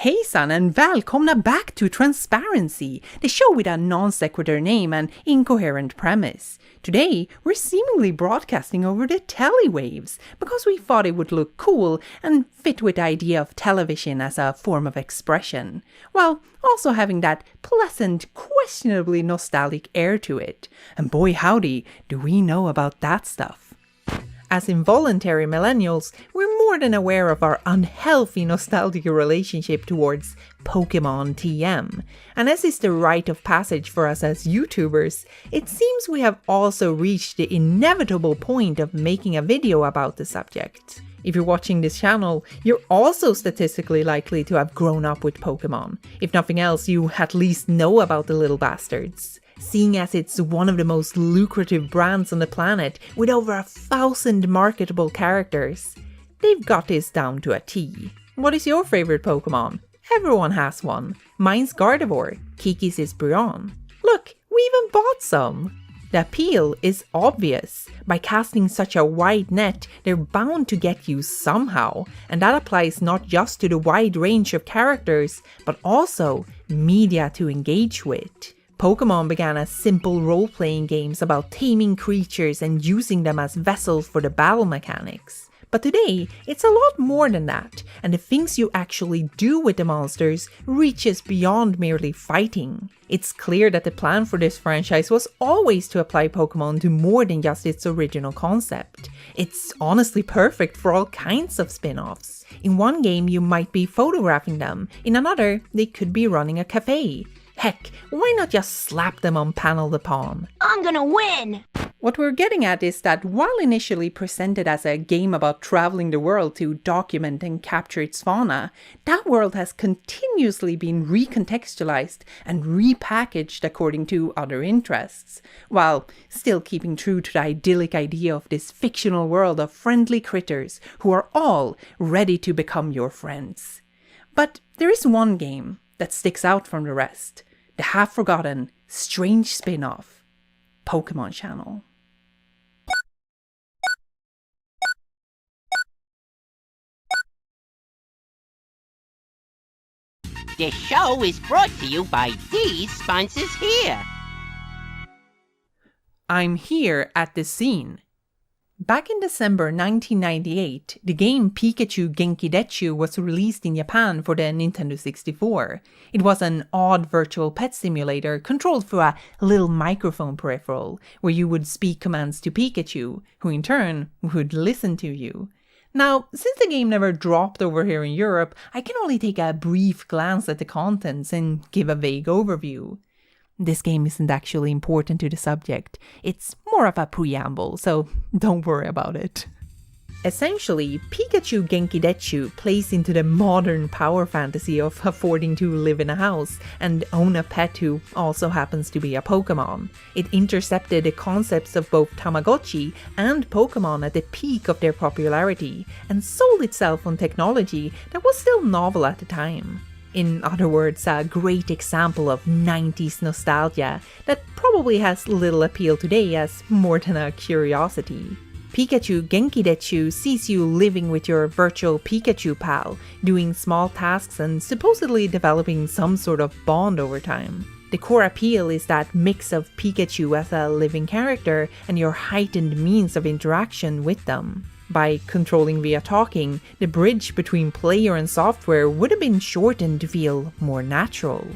Hejsan and välkomna back to Transparency, the show with a non-sequitur name and incoherent premise. Today, we're seemingly broadcasting over the telewaves because we thought it would look cool and fit with the idea of television as a form of expression, while also having that pleasant, questionably nostalgic air to it. And boy howdy, do we know about that stuff. As involuntary millennials, we're more than aware of our unhealthy nostalgic relationship towards Pokémon TM. And as is the rite of passage for us as YouTubers, it seems we have also reached the inevitable point of making a video about the subject. If you're watching this channel, you're also statistically likely to have grown up with Pokémon. If nothing else, you at least know about the little bastards. Seeing as it's one of the most lucrative brands on the planet with over 1,000 marketable characters, they've got this down to a T. What is your favorite Pokemon? Everyone has one. Mine's Gardevoir, Kiki's is Brionne. Look, we even bought some! The appeal is obvious. By casting such a wide net, they're bound to get you somehow, and that applies not just to the wide range of characters, but also media to engage with. Pokémon began as simple role-playing games about taming creatures and using them as vessels for the battle mechanics. But today, it's a lot more than that, and the things you actually do with the monsters reaches beyond merely fighting. It's clear that the plan for this franchise was always to apply Pokémon to more than just its original concept. It's honestly perfect for all kinds of spin-offs. In one game, you might be photographing them. In another, they could be running a cafe. Heck, why not just slap them on Panel de Pon? I'm gonna win! What we're getting at is that while initially presented as a game about traveling the world to document and capture its fauna, that world has continuously been recontextualized and repackaged according to other interests, while still keeping true to the idyllic idea of this fictional world of friendly critters who are all ready to become your friends. But there is one game that sticks out from the rest. The half-forgotten, strange spin-off, Pokémon Channel. This show is brought to you by these sponsors here. I'm here at the scene. Back in December 1998, the game Pikachu Genki was released in Japan for the Nintendo 64. It was an odd virtual pet simulator controlled through a little microphone peripheral, where you would speak commands to Pikachu, who in turn would listen to you. Now, since the game never dropped over here in Europe, I can only take a brief glance at the contents and give a vague overview. This game isn't actually important to the subject, it's more of a preamble, so don't worry about it. Essentially, Pikachu Genki plays into the modern power fantasy of affording to live in a house and own a pet who also happens to be a Pokemon. It intercepted the concepts of both Tamagotchi and Pokemon at the peak of their popularity, and sold itself on technology that was still novel at the time. In other words, a great example of 90s nostalgia that probably has little appeal today as more than a curiosity. Pikachu Genki sees you living with your virtual Pikachu pal, doing small tasks and supposedly developing some sort of bond over time. The core appeal is that mix of Pikachu as a living character and your heightened means of interaction with them. By controlling via talking, the bridge between player and software would have been shortened to feel more natural.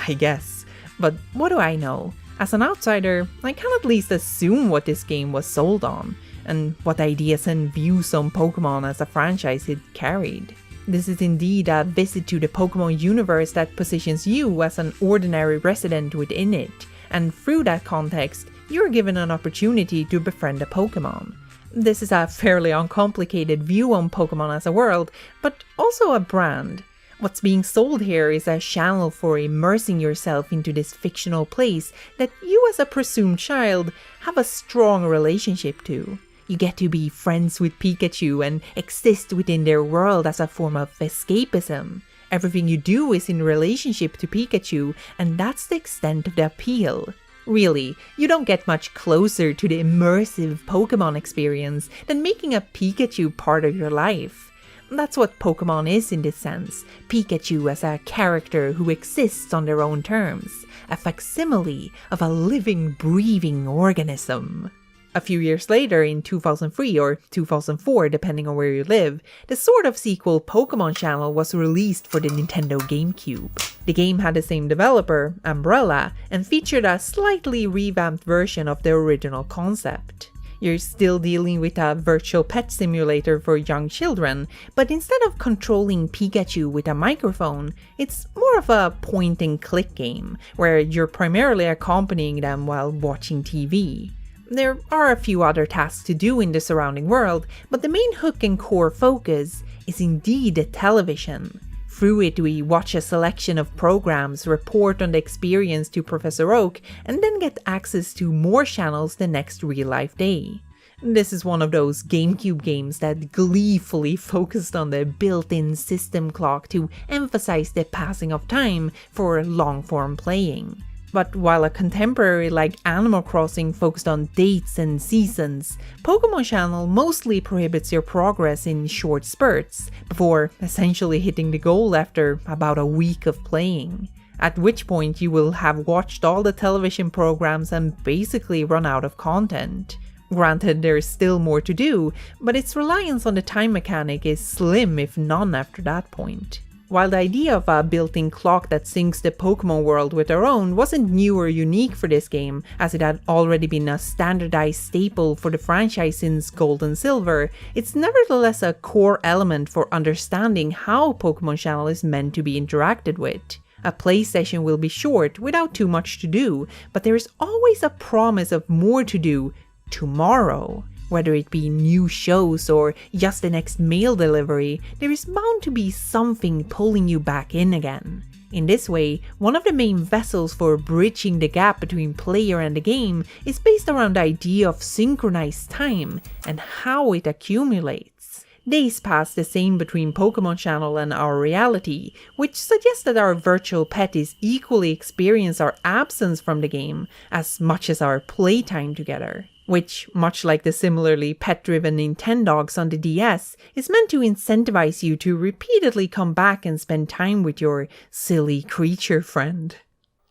I guess. But what do I know? As an outsider, I can at least assume what this game was sold on, and what ideas and views on Pokémon as a franchise it carried. This is indeed a visit to the Pokémon universe that positions you as an ordinary resident within it, and through that context, you're given an opportunity to befriend a Pokémon. This is a fairly uncomplicated view on Pokémon as a world, but also a brand. What's being sold here is a channel for immersing yourself into this fictional place that you as a presumed child have a strong relationship to. You get to be friends with Pikachu and exist within their world as a form of escapism. Everything you do is in relationship to Pikachu, and that's the extent of the appeal. Really, you don't get much closer to the immersive Pokémon experience than making a Pikachu part of your life. That's what Pokemon is in this sense. Pikachu as a character who exists on their own terms, a facsimile of a living, breathing organism. A few years later, in 2003 or 2004, depending on where you live, the sort of sequel Pokémon Channel was released for the Nintendo Gamecube. The game had the same developer, Umbrella, and featured a slightly revamped version of the original concept. You're still dealing with a virtual pet simulator for young children, but instead of controlling Pikachu with a microphone, it's more of a point-and-click game, where you're primarily accompanying them while watching TV. There are a few other tasks to do in the surrounding world, but the main hook and core focus is indeed the television. Through it, we watch a selection of programs, report on the experience to Professor Oak, and then get access to more channels the next real-life day. This is one of those GameCube games that gleefully focused on the built-in system clock to emphasize the passing of time for long-form playing. But while a contemporary like Animal Crossing focused on dates and seasons, Pokémon Channel mostly prohibits your progress in short spurts, before essentially hitting the goal after about a week of playing. At which point you will have watched all the television programs and basically run out of content. Granted, there's still more to do, but its reliance on the time mechanic is slim if none after that point. While the idea of a built-in clock that syncs the Pokémon world with our own wasn't new or unique for this game, as it had already been a standardized staple for the franchise since Gold and Silver, it's nevertheless a core element for understanding how Pokémon Channel is meant to be interacted with. A play session will be short, without too much to do, but there is always a promise of more to do tomorrow. Whether it be new shows or just the next mail delivery, there is bound to be something pulling you back in again. In this way, one of the main vessels for bridging the gap between player and the game is based around the idea of synchronized time and how it accumulates. Days pass the same between Pokémon Channel and our reality, which suggests that our virtual pet is equally experience our absence from the game as much as our playtime together. Which, much like the similarly pet-driven Nintendogs on the DS, is meant to incentivize you to repeatedly come back and spend time with your silly creature friend.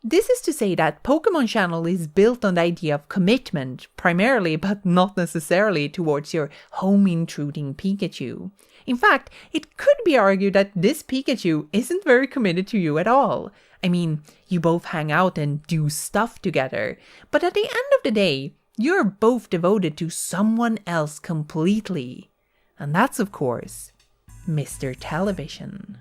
This is to say that Pokémon Channel is built on the idea of commitment, primarily but not necessarily towards your home-intruding Pikachu. In fact, it could be argued that this Pikachu isn't very committed to you at all. I mean, you both hang out and do stuff together, but at the end of the day, you're both devoted to someone else completely. And that's, of course, Mr. Television.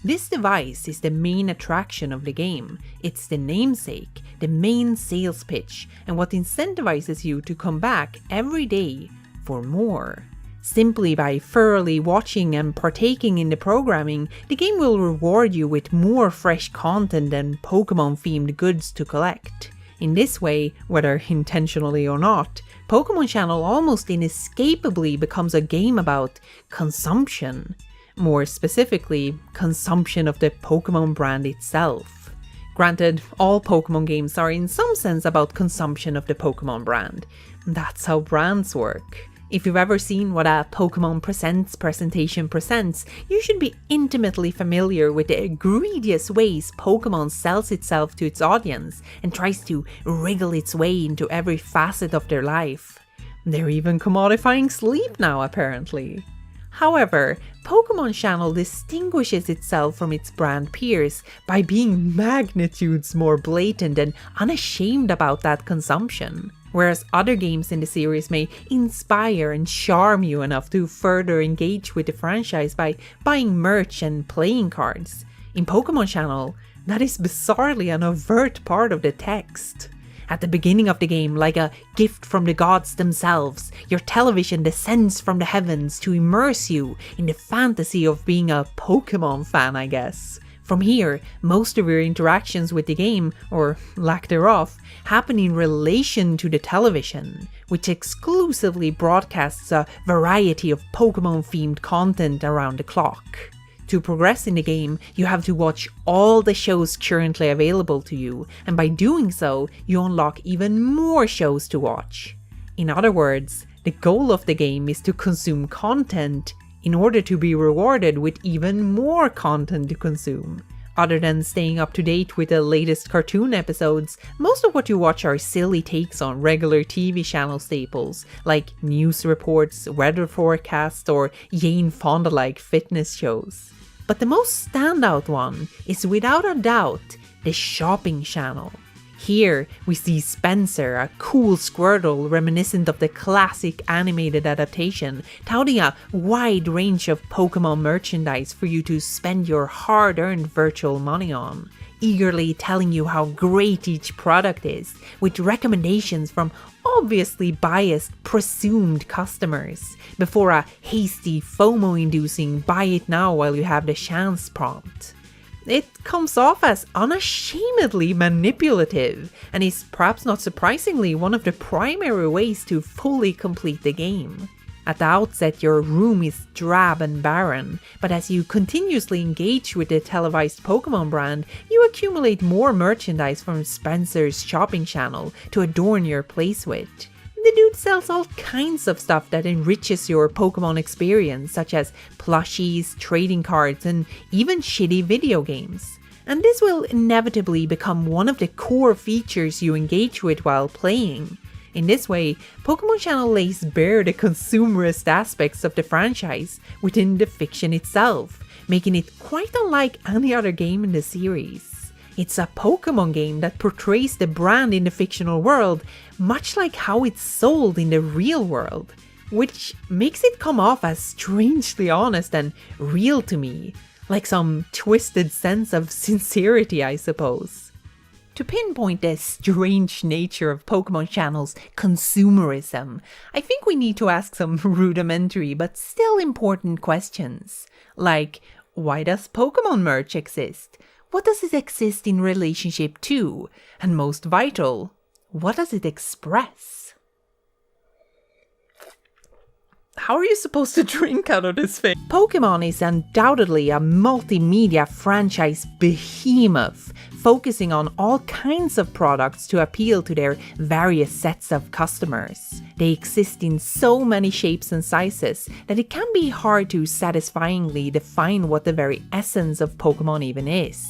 This device is the main attraction of the game. It's the namesake, the main sales pitch, and what incentivizes you to come back every day for more. Simply by thoroughly watching and partaking in the programming, the game will reward you with more fresh content and Pokemon-themed goods to collect. In this way, whether intentionally or not, Pokémon Channel almost inescapably becomes a game about consumption. More specifically, consumption of the Pokémon brand itself. Granted, all Pokémon games are in some sense about consumption of the Pokémon brand. That's how brands work. If you've ever seen what a Pokémon Presents presentation presents, you should be intimately familiar with the egregious ways Pokémon sells itself to its audience and tries to wriggle its way into every facet of their life. They're even commodifying sleep now, apparently. However, Pokémon Channel distinguishes itself from its brand peers by being magnitudes more blatant and unashamed about that consumption. Whereas other games in the series may inspire and charm you enough to further engage with the franchise by buying merch and playing cards, in Pokémon Channel, that is bizarrely an overt part of the text. At the beginning of the game, like a gift from the gods themselves, your television descends from the heavens to immerse you in the fantasy of being a Pokémon fan, I guess. From here, most of your interactions with the game, or lack thereof, happen in relation to the television, which exclusively broadcasts a variety of Pokémon-themed content around the clock. To progress in the game, you have to watch all the shows currently available to you, and by doing so, you unlock even more shows to watch. In other words, the goal of the game is to consume content in order to be rewarded with even more content to consume. Other than staying up to date with the latest cartoon episodes, most of what you watch are silly takes on regular TV channel staples, like news reports, weather forecasts, or Jane Fonda-like fitness shows. But the most standout one is without a doubt the shopping channel. Here we see Spencer, a cool Squirtle reminiscent of the classic animated adaptation, touting a wide range of Pokémon merchandise for you to spend your hard-earned virtual money on, eagerly telling you how great each product is, with recommendations from obviously biased presumed customers, before a hasty FOMO-inducing buy it now while you have the chance prompt. It comes off as unashamedly manipulative, and is perhaps not surprisingly one of the primary ways to fully complete the game. At the outset, your room is drab and barren, but as you continuously engage with the televised Pokémon brand, you accumulate more merchandise from Spencer's shopping channel to adorn your place with. The dude sells all kinds of stuff that enriches your Pokémon experience, such as plushies, trading cards, and even shitty video games. And this will inevitably become one of the core features you engage with while playing. In this way, Pokémon Channel lays bare the consumerist aspects of the franchise within the fiction itself, making it quite unlike any other game in the series. It's a Pokémon game that portrays the brand in the fictional world much like how it's sold in the real world, which makes it come off as strangely honest and real to me, like some twisted sense of sincerity, I suppose. To pinpoint the strange nature of Pokémon Channel's consumerism, I think we need to ask some rudimentary but still important questions, like why does Pokémon merch exist? What does it exist in relationship to? And most vital, what does it express? How are you supposed to drink out of this thing? Pokémon is undoubtedly a multimedia franchise behemoth, focusing on all kinds of products to appeal to their various sets of customers. They exist in so many shapes and sizes that it can be hard to satisfyingly define what the very essence of Pokémon even is.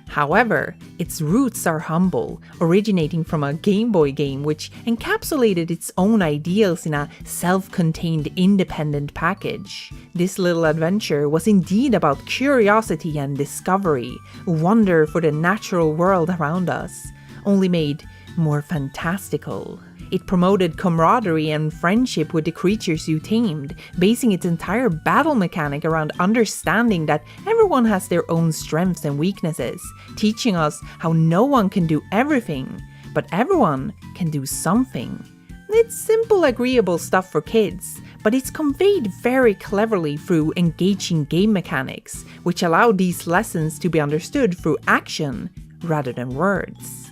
However, its roots are humble, originating from a Game Boy game which encapsulated its own ideals in a self-contained independent package. This little adventure was indeed about curiosity and discovery, wonder for the natural world around us, only made more fantastical. It promoted camaraderie and friendship with the creatures you tamed, basing its entire battle mechanic around understanding that everyone has their own strengths and weaknesses, teaching us how no one can do everything, but everyone can do something. It's simple, agreeable stuff for kids, but it's conveyed very cleverly through engaging game mechanics, which allow these lessons to be understood through action rather than words.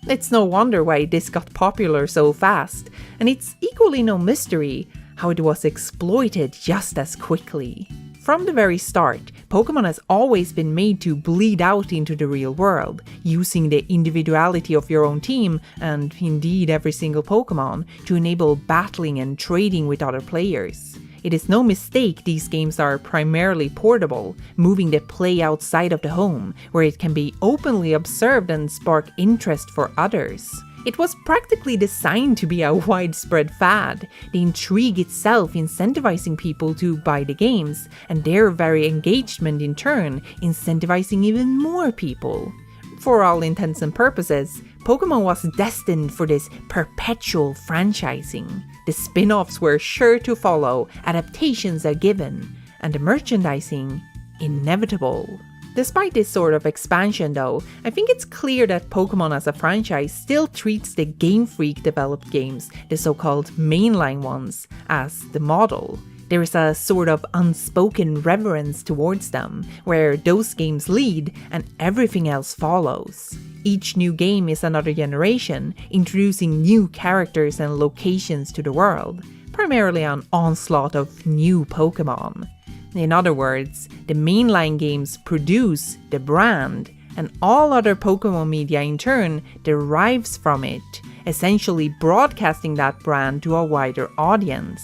It's no wonder why this got popular so fast, and it's equally no mystery how it was exploited just as quickly. From the very start, Pokémon has always been made to bleed out into the real world, using the individuality of your own team, and indeed every single Pokémon, to enable battling and trading with other players. It is no mistake these games are primarily portable, moving the play outside of the home, where it can be openly observed and spark interest for others. It was practically designed to be a widespread fad, the intrigue itself incentivizing people to buy the games, and their very engagement in turn incentivizing even more people. For all intents and purposes, Pokémon was destined for this perpetual franchising. The spin-offs were sure to follow, adaptations a given, and the merchandising inevitable. Despite this sort of expansion though, I think it's clear that Pokémon as a franchise still treats the Game Freak developed games, the so-called mainline ones, as the model. There is a sort of unspoken reverence towards them, where those games lead and everything else follows. Each new game is another generation, introducing new characters and locations to the world, primarily an onslaught of new Pokémon. In other words, the mainline games produce the brand, and all other Pokémon media in turn derives from it, essentially broadcasting that brand to a wider audience.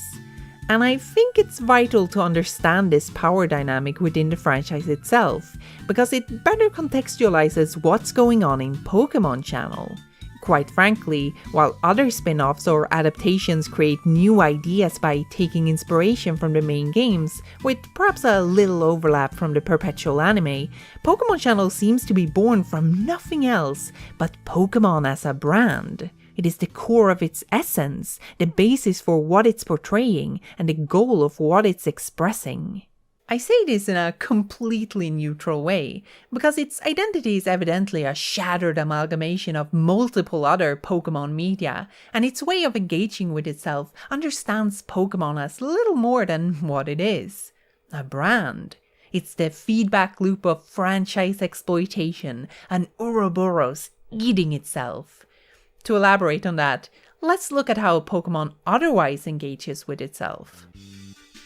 And I think it's vital to understand this power dynamic within the franchise itself, because it better contextualizes what's going on in Pokémon Channel. Quite frankly, while other spin-offs or adaptations create new ideas by taking inspiration from the main games, with perhaps a little overlap from the perpetual anime, Pokémon Channel seems to be born from nothing else but Pokémon as a brand. It is the core of its essence, the basis for what it's portraying, and the goal of what it's expressing. I say this in a completely neutral way, because its identity is evidently a shattered amalgamation of multiple other Pokémon media, and its way of engaging with itself understands Pokémon as little more than what it is: a brand. It's the feedback loop of franchise exploitation, an Ouroboros eating itself. To elaborate on that, let's look at how Pokémon otherwise engages with itself.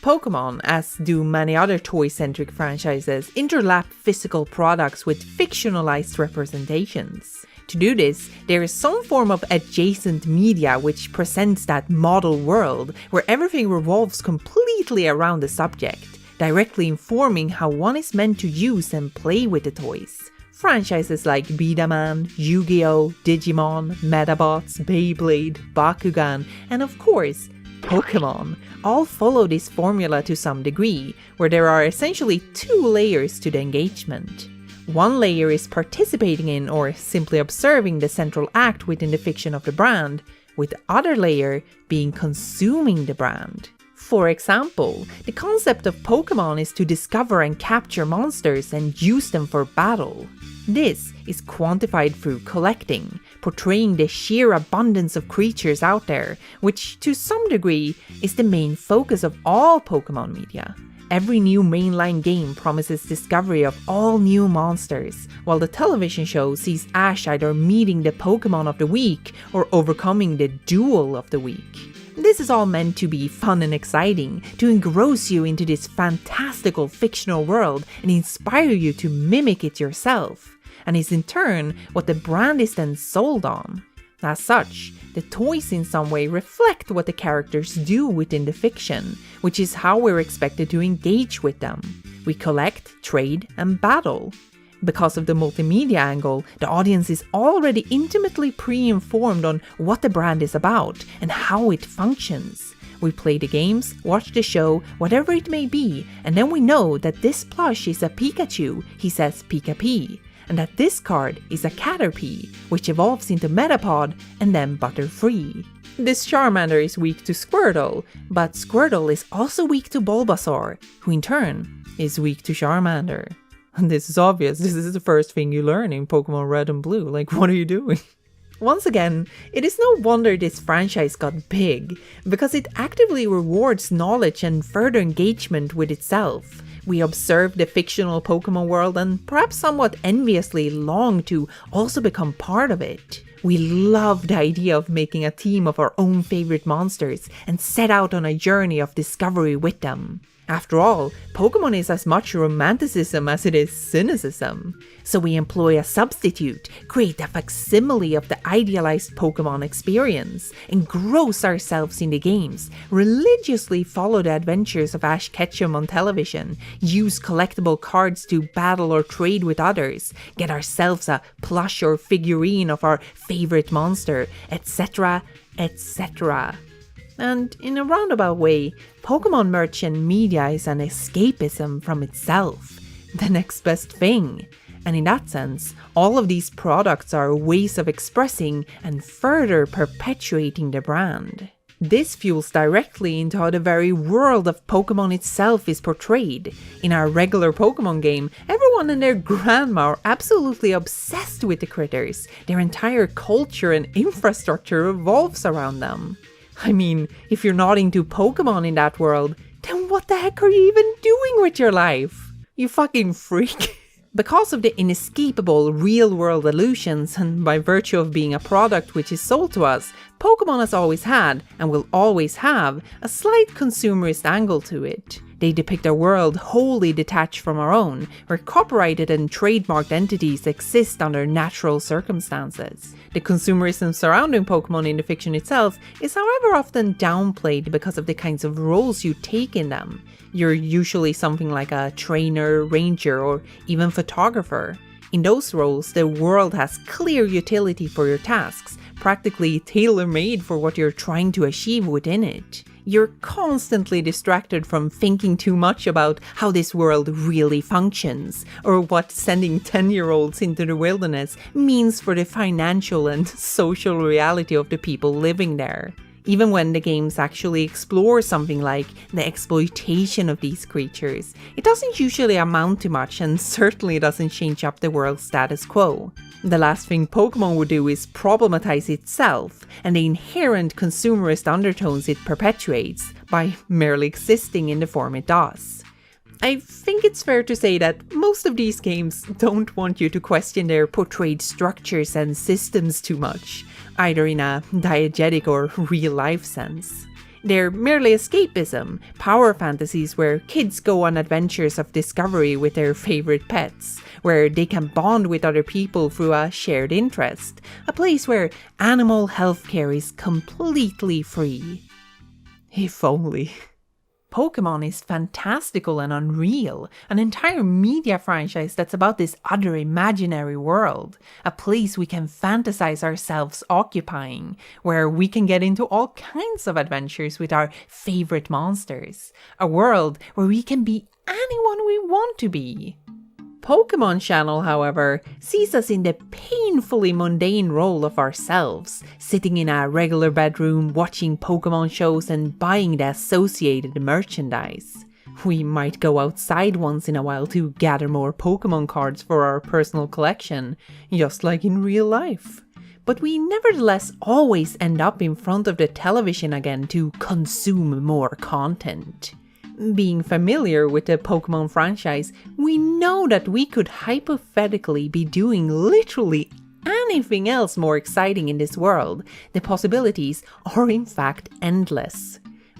Pokémon, as do many other toy-centric franchises, interlap physical products with fictionalized representations. To do this, there is some form of adjacent media which presents that model world where everything revolves completely around the subject, directly informing how one is meant to use and play with the toys. Franchises like Bedaman, Yu-Gi-Oh!, Digimon, Medabots, Beyblade, Bakugan, and of course, Pokémon all follow this formula to some degree, where there are essentially two layers to the engagement. One layer is participating in or simply observing the central act within the fiction of the brand, with the other layer being consuming the brand. For example, the concept of Pokémon is to discover and capture monsters and use them for battle. This is quantified through collecting, portraying the sheer abundance of creatures out there, which to some degree is the main focus of all Pokémon media. Every new mainline game promises discovery of all new monsters, while the television show sees Ash either meeting the Pokémon of the week or overcoming the duel of the week. This is all meant to be fun and exciting, to engross you into this fantastical fictional world and inspire you to mimic it yourself, and is in turn what the brand is then sold on. As such, the toys in some way reflect what the characters do within the fiction, which is how we're expected to engage with them. We collect, trade, and battle. Because of the multimedia angle, the audience is already intimately pre-informed on what the brand is about and how it functions. We play the games, watch the show, whatever it may be, and then we know that this plush is a Pikachu, he says Pika-P, and that this card is a Caterpie, which evolves into Metapod and then Butterfree. This Charmander is weak to Squirtle, but Squirtle is also weak to Bulbasaur, who in turn is weak to Charmander. And this is obvious, this is the first thing you learn in Pokemon Red and Blue, like what are you doing? Once again, it is no wonder this franchise got big, because it actively rewards knowledge and further engagement with itself. We observe the fictional Pokemon world and perhaps somewhat enviously long to also become part of it. We love the idea of making a team of our own favorite monsters and set out on a journey of discovery with them. After all, Pokemon is as much romanticism as it is cynicism. So we employ a substitute, create a facsimile of the idealized Pokemon experience, engross ourselves in the games, religiously follow the adventures of Ash Ketchum on television, use collectible cards to battle or trade with others, get ourselves a plush or figurine of our favorite monster, etc., etc. And in a roundabout way, Pokemon merch and media is an escapism from itself, the next best thing. And in that sense, all of these products are ways of expressing and further perpetuating the brand. This fuels directly into how the very world of Pokemon itself is portrayed. In our regular Pokemon game, everyone and their grandma are absolutely obsessed with the critters. Their entire culture and infrastructure revolves around them. I mean, if you're not into Pokemon in that world, then what the heck are you even doing with your life? You fucking freak. Because of the inescapable real-world illusions, and by virtue of being a product which is sold to us, Pokemon has always had, and will always have, a slight consumerist angle to it. They depict a world wholly detached from our own, where copyrighted and trademarked entities exist under natural circumstances. The consumerism surrounding Pokemon in the fiction itself is however often downplayed because of the kinds of roles you take in them. You're usually something like a trainer, ranger, or even photographer. In those roles, the world has clear utility for your tasks, practically tailor-made for what you're trying to achieve within it. You're constantly distracted from thinking too much about how this world really functions, or what sending 10-year-olds into the wilderness means for the financial and social reality of the people living there. Even when the games actually explore something like the exploitation of these creatures, it doesn't usually amount to much and certainly doesn't change up the world's status quo. The last thing Pokemon would do is problematize itself and the inherent consumerist undertones it perpetuates by merely existing in the form it does. I think it's fair to say that most of these games don't want you to question their portrayed structures and systems too much, either in a diegetic or real-life sense. They're merely escapism, power fantasies where kids go on adventures of discovery with their favorite pets, where they can bond with other people through a shared interest, a place where animal healthcare is completely free. If only. Pokemon is fantastical and unreal, an entire media franchise that's about this other imaginary world, a place we can fantasize ourselves occupying, where we can get into all kinds of adventures with our favorite monsters, a world where we can be anyone we want to be. Pokémon Channel, however, sees us in the painfully mundane role of ourselves, sitting in a regular bedroom, watching Pokémon shows and buying the associated merchandise. We might go outside once in a while to gather more Pokémon cards for our personal collection, just like in real life. But we nevertheless always end up in front of the television again to consume more content. Being familiar with the Pokemon franchise, we know that we could hypothetically be doing literally anything else more exciting in this world. The possibilities are in fact endless.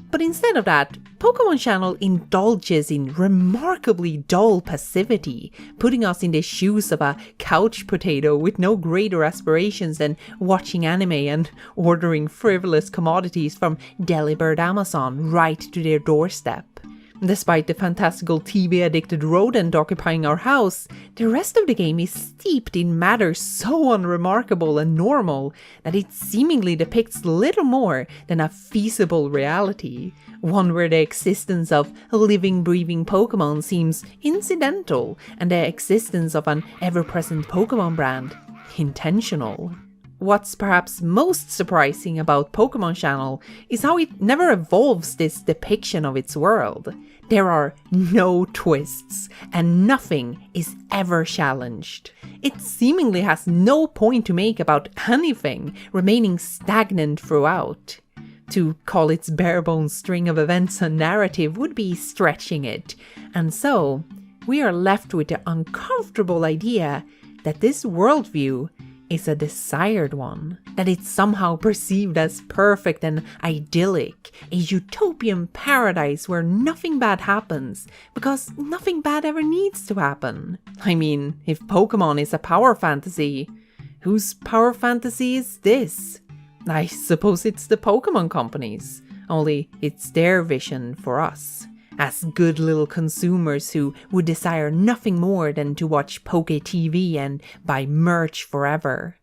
But instead of that, Pokemon Channel indulges in remarkably dull passivity, putting us in the shoes of a couch potato with no greater aspirations than watching anime and ordering frivolous commodities from Delibird Amazon right to their doorstep. Despite the fantastical TV-addicted rodent occupying our house, the rest of the game is steeped in matters so unremarkable and normal that it seemingly depicts little more than a feasible reality, one where the existence of living, breathing Pokemon seems incidental and the existence of an ever-present Pokemon brand intentional. What's perhaps most surprising about Pokemon Channel is how it never evolves this depiction of its world. There are no twists, and nothing is ever challenged. It seemingly has no point to make about anything, remaining stagnant throughout. To call its bare-bones string of events a narrative would be stretching it, and so we are left with the uncomfortable idea that this worldview is a desired one, that it's somehow perceived as perfect and idyllic, a utopian paradise where nothing bad happens, because nothing bad ever needs to happen. I mean, if Pokemon is a power fantasy, whose power fantasy is this? I suppose it's the Pokémon Company's, only it's their vision for us, as good little consumers who would desire nothing more than to watch Poke TV and buy merch forever.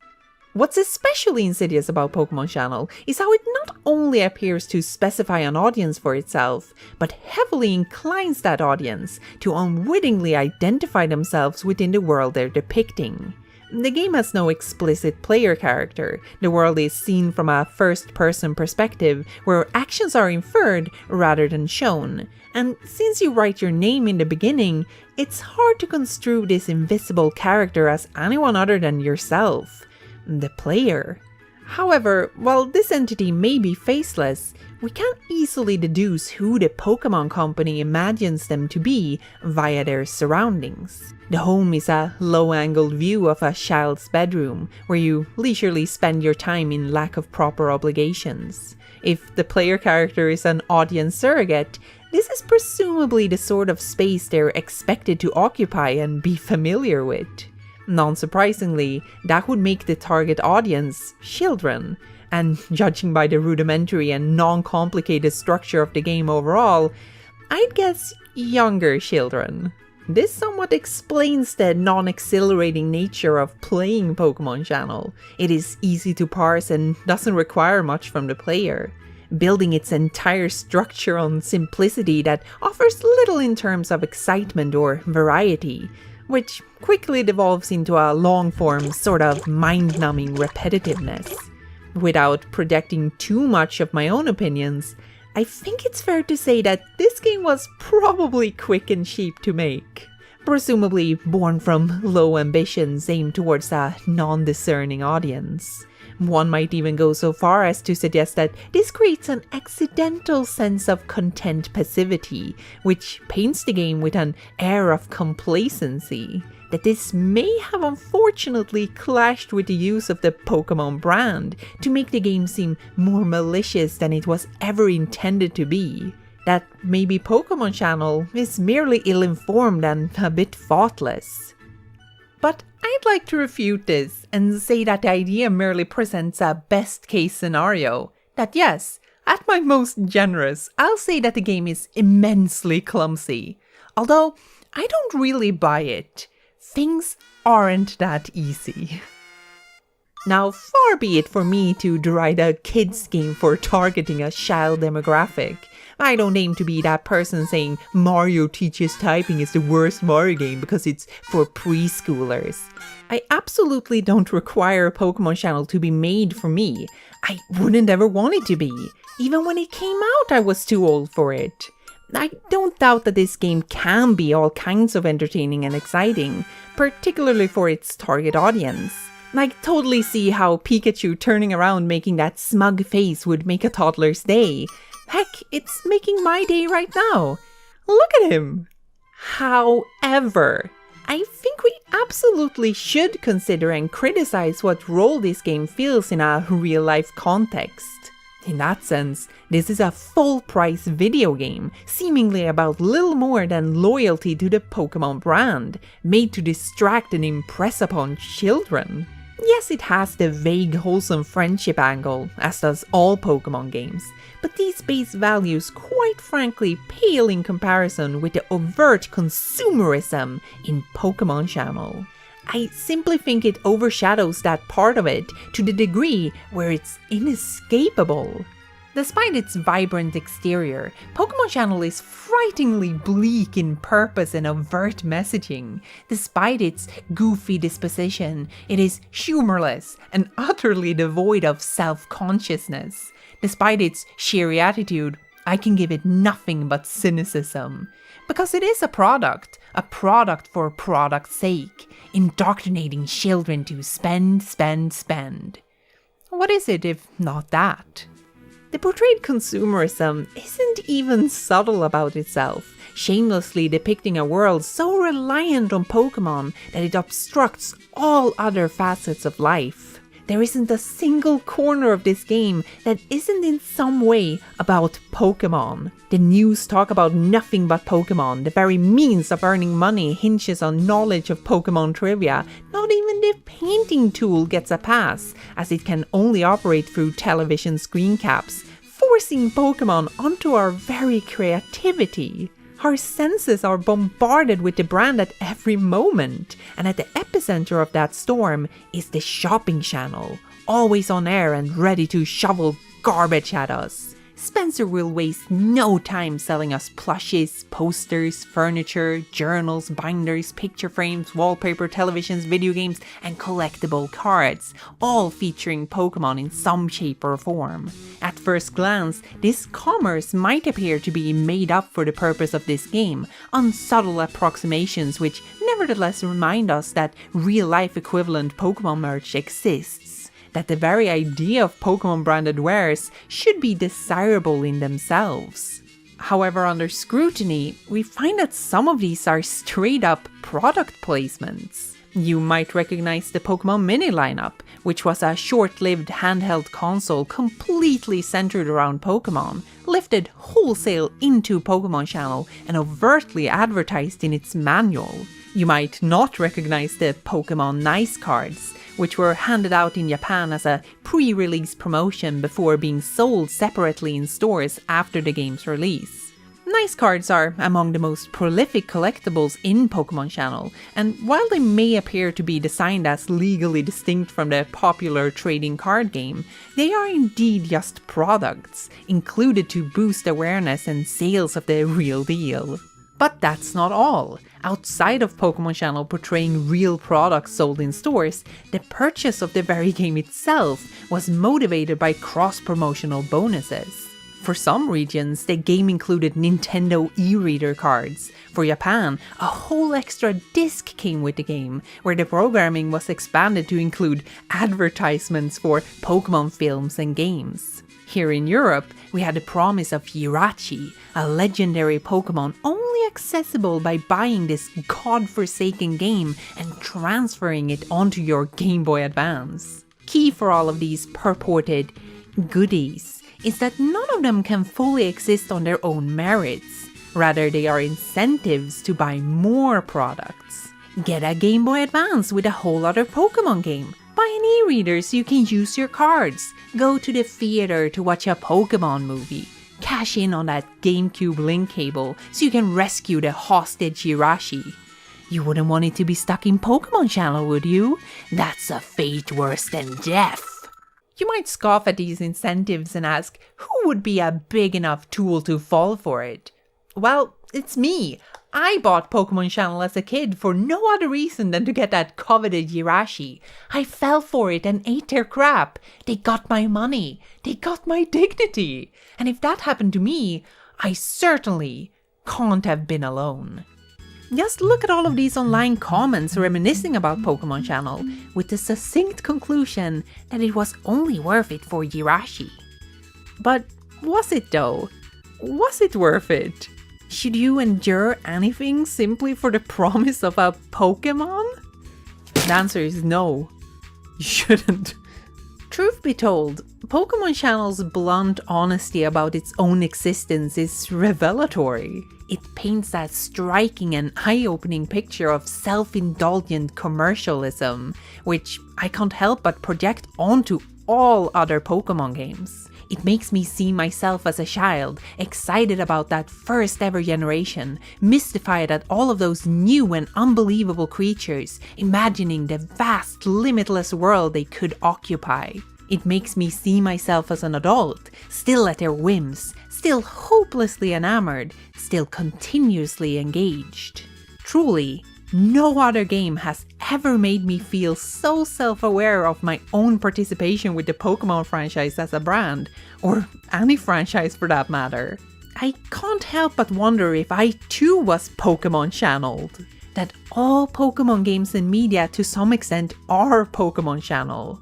What's especially insidious about Pokemon Channel is how it not only appears to specify an audience for itself, but heavily inclines that audience to unwittingly identify themselves within the world they're depicting. The game has no explicit player character. The world is seen from a first-person perspective, where actions are inferred rather than shown. And since you write your name in the beginning, it's hard to construe this invisible character as anyone other than yourself, the player. However, while this entity may be faceless, we can easily deduce who the Pokémon Company imagines them to be via their surroundings. The home is a low-angled view of a child's bedroom, where you leisurely spend your time in lack of proper obligations. If the player character is an audience surrogate, this is presumably the sort of space they're expected to occupy and be familiar with. Non-surprisingly, that would make the target audience children, and judging by the rudimentary and non-complicated structure of the game overall, I'd guess younger children. This somewhat explains the non-exhilarating nature of playing Pokémon Channel. It is easy to parse and doesn't require much from the player, building its entire structure on simplicity that offers little in terms of excitement or variety, which quickly devolves into a long-form sort of mind-numbing repetitiveness. Without projecting too much of my own opinions, I think it's fair to say that this game was probably quick and cheap to make, presumably born from low ambitions aimed towards a non-discerning audience. One might even go so far as to suggest that this creates an accidental sense of content passivity, which paints the game with an air of complacency. That this may have unfortunately clashed with the use of the Pokémon brand to make the game seem more malicious than it was ever intended to be. That maybe Pokémon Channel is merely ill-informed and a bit thoughtless. But I'd like to refute this and say that the idea merely presents a best-case scenario. That yes, at my most generous, I'll say that the game is immensely clumsy. Although, I don't really buy it. Things aren't that easy. Now, far be it for me to deride a kids game for targeting a child demographic. I don't aim to be that person saying Mario Teaches Typing is the worst Mario game because it's for preschoolers. I absolutely don't require Pokémon Channel to be made for me. I wouldn't ever want it to be. Even when it came out, I was too old for it. I don't doubt that this game can be all kinds of entertaining and exciting, particularly for its target audience. I totally see how Pikachu turning around making that smug face would make a toddler's day. Heck, it's making my day right now. Look at him! However, I think we absolutely should consider and criticize what role this game fills in a real-life context. In that sense, this is a full-price video game, seemingly about little more than loyalty to the Pokémon brand, made to distract and impress upon children. Yes, it has the vague wholesome friendship angle, as does all Pokémon games, but these base values quite frankly pale in comparison with the overt consumerism in Pokémon Channel. I simply think it overshadows that part of it to the degree where it's inescapable. Despite its vibrant exterior, Pokémon Channel is frighteningly bleak in purpose and overt messaging. Despite its goofy disposition, it is humorless and utterly devoid of self-consciousness. Despite its cheery attitude, I can give it nothing but cynicism. Because it is a product for product's sake, indoctrinating children to spend. What is it if not that? The portrayed consumerism isn't even subtle about itself, shamelessly depicting a world so reliant on Pokémon that it obstructs all other facets of life. There isn't a single corner of this game that isn't in some way about Pokémon. The news talk about nothing but Pokémon. The very means of earning money hinges on knowledge of Pokémon trivia. Not even the painting tool gets a pass, as it can only operate through television screen caps, forcing Pokémon onto our very creativity. Our senses are bombarded with the brand at every moment, and at the epicenter of that storm is the shopping channel, always on air and ready to shovel garbage at us. Spencer will waste no time selling us plushies, posters, furniture, journals, binders, picture frames, wallpaper, televisions, video games, and collectible cards, all featuring Pokémon in some shape or form. At first glance, this commerce might appear to be made up for the purpose of this game, unsubtle approximations which nevertheless remind us that real-life equivalent Pokémon merch exists. That the very idea of Pokémon branded wares should be desirable in themselves. However, under scrutiny, we find that some of these are straight up product placements. You might recognize the Pokémon Mini lineup, which was a short-lived handheld console completely centered around Pokémon, lifted wholesale into Pokémon Channel and overtly advertised in its manual. You might not recognize the Pokémon Nice cards, which were handed out in Japan as a pre-release promotion before being sold separately in stores after the game's release. Nice cards are among the most prolific collectibles in Pokémon Channel, and while they may appear to be designed as legally distinct from the popular trading card game, they are indeed just products, included to boost awareness and sales of the real deal. But that's not all. Outside of Pokémon Channel portraying real products sold in stores, the purchase of the very game itself was motivated by cross-promotional bonuses. For some regions, the game included Nintendo e-reader cards. For Japan, a whole extra disc came with the game, where the programming was expanded to include advertisements for Pokémon films and games. Here in Europe, we had the promise of Jirachi, a legendary Pokémon only accessible by buying this godforsaken game and transferring it onto your Game Boy Advance. Key for all of these purported goodies is that none of them can fully exist on their own merits. Rather, they are incentives to buy more products. Get a Game Boy Advance with a whole other Pokémon game. Buy an e-reader so you can use your cards. Go to the theater to watch a Pokémon movie. Cash in on that Gamecube link cable so you can rescue the hostage Jirachi. You wouldn't want it to be stuck in Pokémon Channel, would you? That's a fate worse than death. You might scoff at these incentives and ask, who would be a big enough tool to fall for it? Well, it's me. I bought Pokémon Channel as a kid for no other reason than to get that coveted Jirachi. I fell for it and ate their crap. They got my money. They got my dignity. And if that happened to me, I certainly can't have been alone. Just look at all of these online comments reminiscing about Pokémon Channel, with the succinct conclusion that it was only worth it for Jirachi. But was it though? Was it worth it? Should you endure anything simply for the promise of a Pokémon? The answer is no. You shouldn't. Truth be told, Pokémon Channel's blunt honesty about its own existence is revelatory. It paints that striking and eye-opening picture of self-indulgent commercialism, which I can't help but project onto all other Pokémon games. It makes me see myself as a child, excited about that first ever generation, mystified at all of those new and unbelievable creatures, imagining the vast, limitless world they could occupy. It makes me see myself as an adult, still at their whims, still hopelessly enamored, still continuously engaged. Truly, no other game has ever made me feel so self-aware of my own participation with the Pokémon franchise as a brand, or any franchise for that matter. I can't help but wonder if I too was Pokémon channeled. That all Pokémon games and media to some extent are Pokémon Channel.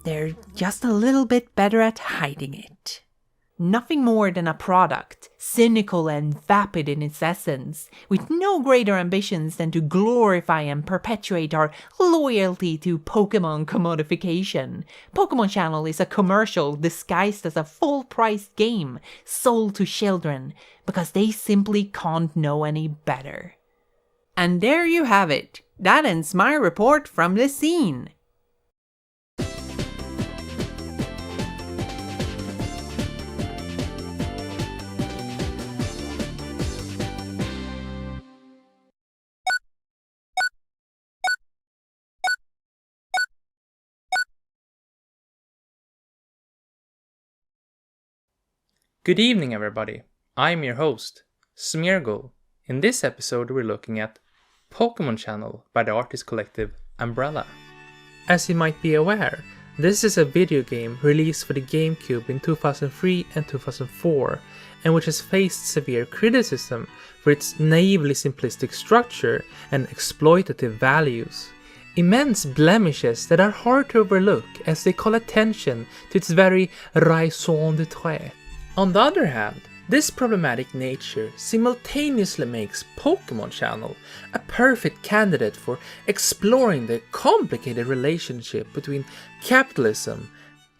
They're just a little bit better at hiding it. Nothing more than a product, cynical and vapid in its essence, with no greater ambitions than to glorify and perpetuate our loyalty to Pokémon commodification. Pokémon Channel is a commercial disguised as a full-priced game sold to children because they simply can't know any better. And there you have it. That ends my report from the scene. Good evening, everybody. I'm your host, Smeargle. In this episode, we're looking at Pokémon Channel by the artist collective Umbrella. As you might be aware, this is a video game released for the Gamecube in 2003 and 2004, and which has faced severe criticism for its naively simplistic structure and exploitative values. Immense blemishes that are hard to overlook as they call attention to its very raison d'être. On the other hand, This problematic nature simultaneously makes Pokémon Channel a perfect candidate for exploring the complicated relationship between capitalism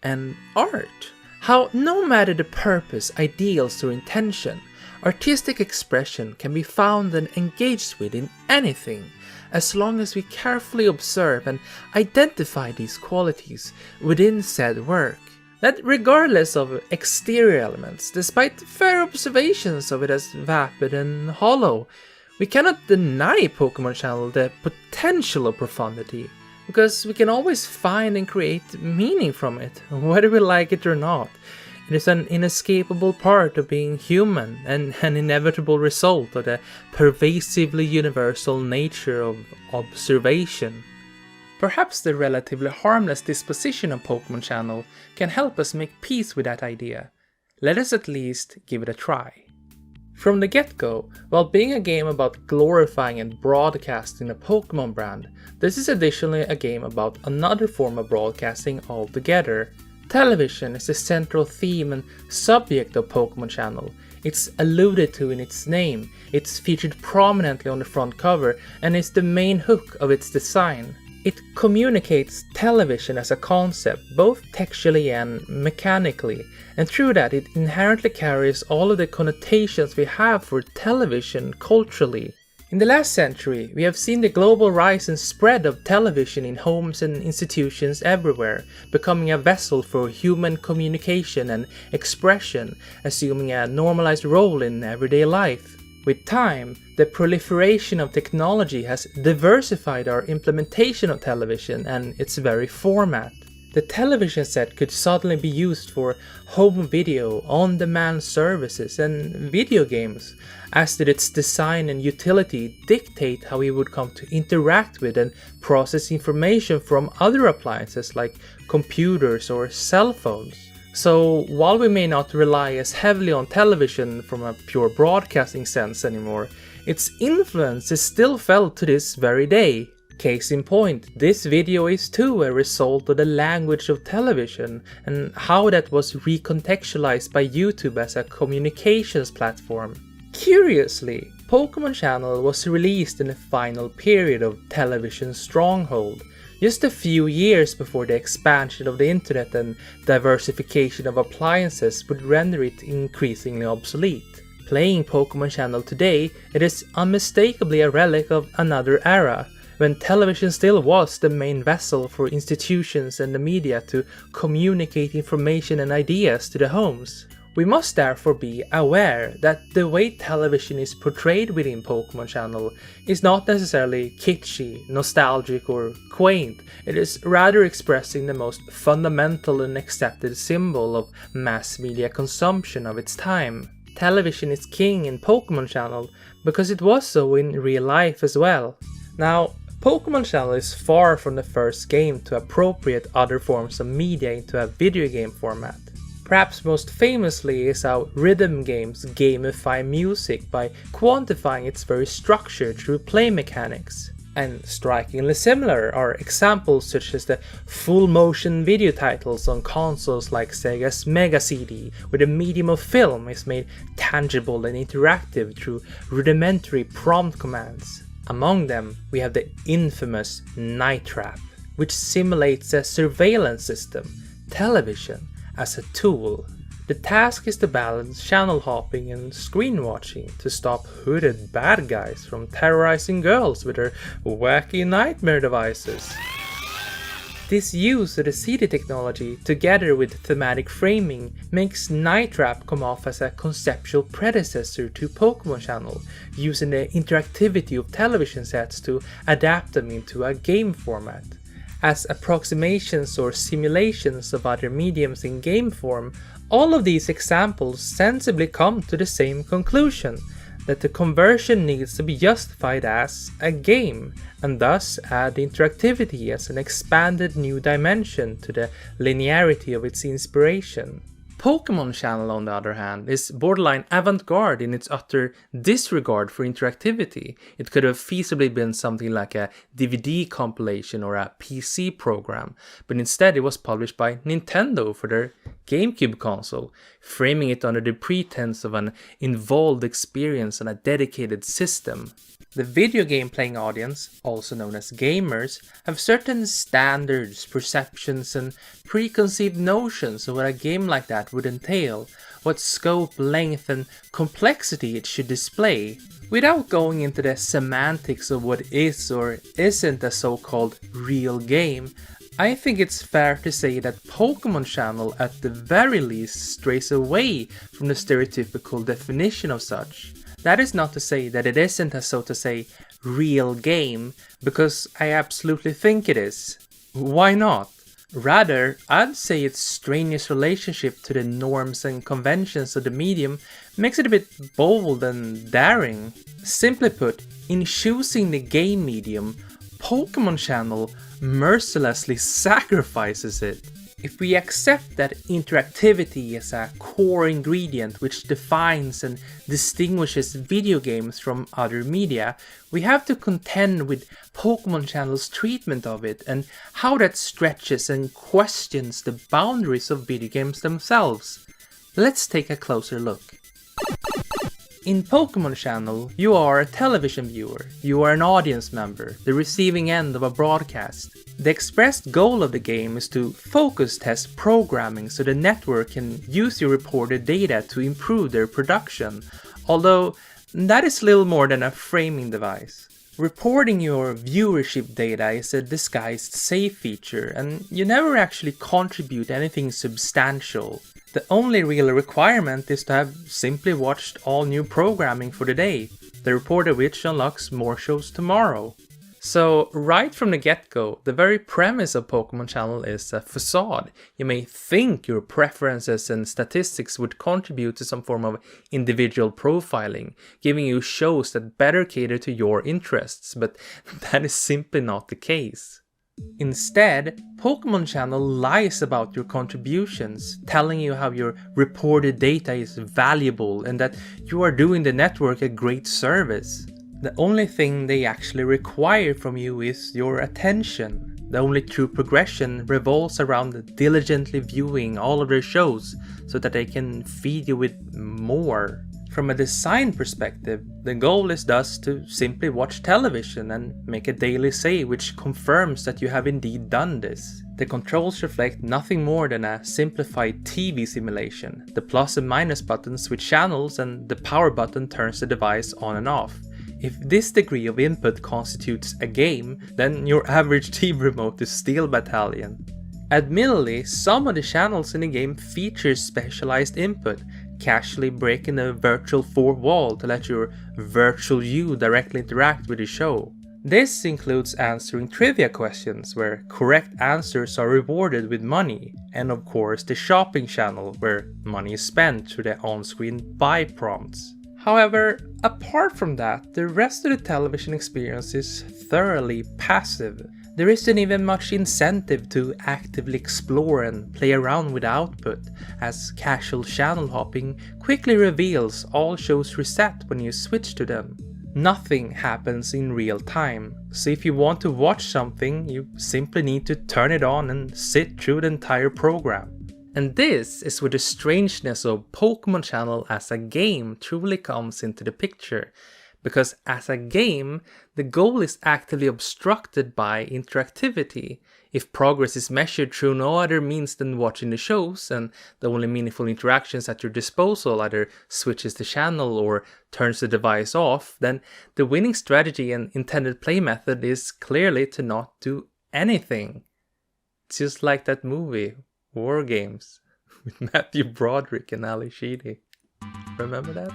and art. How no matter the purpose, ideals or intention, artistic expression can be found and engaged with in anything, as long as we carefully observe and identify these qualities within said work. That regardless of exterior elements, despite fair observations of it as vapid and hollow, we cannot deny Pokémon Channel the potential of profundity, because we can always find and create meaning from it, whether we like it or not. It is an inescapable part of being human and an inevitable result of the pervasively universal nature of observation. Perhaps the relatively harmless disposition of Pokémon Channel can help us make peace with that idea. Let us at least give it a try. From the get-go, while being a game about glorifying and broadcasting the Pokémon brand, this is additionally a game about another form of broadcasting altogether. Television is the central theme and subject of Pokémon Channel. It's alluded to in its name, it's featured prominently on the front cover, and is the main hook of its design. It communicates television as a concept, both textually and mechanically, and through that it inherently carries all of the connotations we have for television culturally. In the last century, we have seen the global rise and spread of television in homes and institutions everywhere, becoming a vessel for human communication and expression, assuming a normalized role in everyday life. With time, the proliferation of technology has diversified our implementation of television and its very format. The television set could suddenly be used for home video, on-demand services, and video games, as did its design and utility dictate how we would come to interact with and process information from other appliances like computers or cell phones. So while we may not rely as heavily on television from a pure broadcasting sense anymore, its influence is still felt to this very day. Case in point, this video is too a result of the language of television and how that was recontextualized by YouTube as a communications platform. Curiously, Pokémon Channel was released in the final period of television's stronghold, just a few years before the expansion of the internet and diversification of appliances would render it increasingly obsolete. Playing Pokémon Channel today, it is unmistakably a relic of another era, when television still was the main vessel for institutions and the media to communicate information and ideas to the homes. We must therefore be aware that the way television is portrayed within Pokémon Channel is not necessarily kitschy, nostalgic or quaint. It is rather expressing the most fundamental and accepted symbol of mass media consumption of its time. Television is king in Pokémon Channel because it was so in real life as well. Now, Pokémon Channel is far from the first game to appropriate other forms of media into a video game format. Perhaps most famously is how rhythm games gamify music by quantifying its very structure through play mechanics. And strikingly similar are examples such as the full-motion video titles on consoles like Sega's Mega CD, where the medium of film is made tangible and interactive through rudimentary prompt commands. Among them, we have the infamous Night Trap, which simulates a surveillance system, television, as a tool. The task is to balance channel hopping and screen watching to stop hooded bad guys from terrorizing girls with their wacky nightmare devices. This use of the CD technology, together with thematic framing, makes Night Trap come off as a conceptual predecessor to Pokémon Channel, using the interactivity of television sets to adapt them into a game format. As approximations or simulations of other mediums in game form, all of these examples sensibly come to the same conclusion, that the conversion needs to be justified as a game, and thus add interactivity as an expanded new dimension to the linearity of its inspiration. Pokémon Channel, on the other hand, is borderline avant-garde in its utter disregard for interactivity. It could have feasibly been something like a DVD compilation or a PC program, but instead it was published by Nintendo for their Gamecube console, framing it under the pretense of an involved experience on a dedicated system. The video game playing audience, also known as gamers, have certain standards, perceptions, and preconceived notions of what a game like that would entail, what scope, length, and complexity it should display. Without going into the semantics of what is or isn't a so-called real game, I think it's fair to say that Pokémon Channel at the very least strays away from the stereotypical definition of such. That is not to say that it isn't a so to say real game, because I absolutely think it is. Why not? Rather, I'd say its strenuous relationship to the norms and conventions of the medium makes it a bit bold and daring. Simply put, in choosing the game medium, Pokémon Channel mercilessly sacrifices it. If we accept that interactivity is a core ingredient which defines and distinguishes video games from other media, we have to contend with Pokémon Channel's treatment of it and how that stretches and questions the boundaries of video games themselves. Let's take a closer look. In Pokémon Channel, you are a television viewer, you are an audience member, the receiving end of a broadcast. The expressed goal of the game is to focus test programming so the network can use your reported data to improve their production, although that is little more than a framing device. Reporting your viewership data is a disguised save feature, and you never actually contribute anything substantial. The only real requirement is to have simply watched all new programming for the day, the report of which unlocks more shows tomorrow. So, right from the get-go, the very premise of Pokémon Channel is a facade. You may think your preferences and statistics would contribute to some form of individual profiling, giving you shows that better cater to your interests, but that is simply not the case. Instead, Pokémon Channel lies about your contributions, telling you how your reported data is valuable and that you are doing the network a great service. The only thing they actually require from you is your attention. The only true progression revolves around diligently viewing all of their shows so that they can feed you with more. From a design perspective, the goal is thus to simply watch television and make a daily save which confirms that you have indeed done this. The controls reflect nothing more than a simplified TV simulation. The plus and minus buttons switch channels and the power button turns the device on and off. If this degree of input constitutes a game, then your average team remote is Steel Battalion. Admittedly, some of the channels in the game feature specialized input, casually breaking the virtual fourth wall to let your virtual you directly interact with the show. This includes answering trivia questions, where correct answers are rewarded with money, and of course the shopping channel, where money is spent through the on-screen buy prompts. However, apart from that, the rest of the television experience is thoroughly passive. There isn't even much incentive to actively explore and play around with output, as casual channel hopping quickly reveals all shows reset when you switch to them. Nothing happens in real time, so if you want to watch something, you simply need to turn it on and sit through the entire program. And this is where the strangeness of Pokémon Channel as a game truly comes into the picture. Because as a game, the goal is actively obstructed by interactivity. If progress is measured through no other means than watching the shows, and the only meaningful interactions at your disposal either switches the channel or turns the device off, then the winning strategy and intended play method is clearly to not do anything. It's just like that movie, War Games, with Matthew Broderick and Ali Sheedy. Remember that?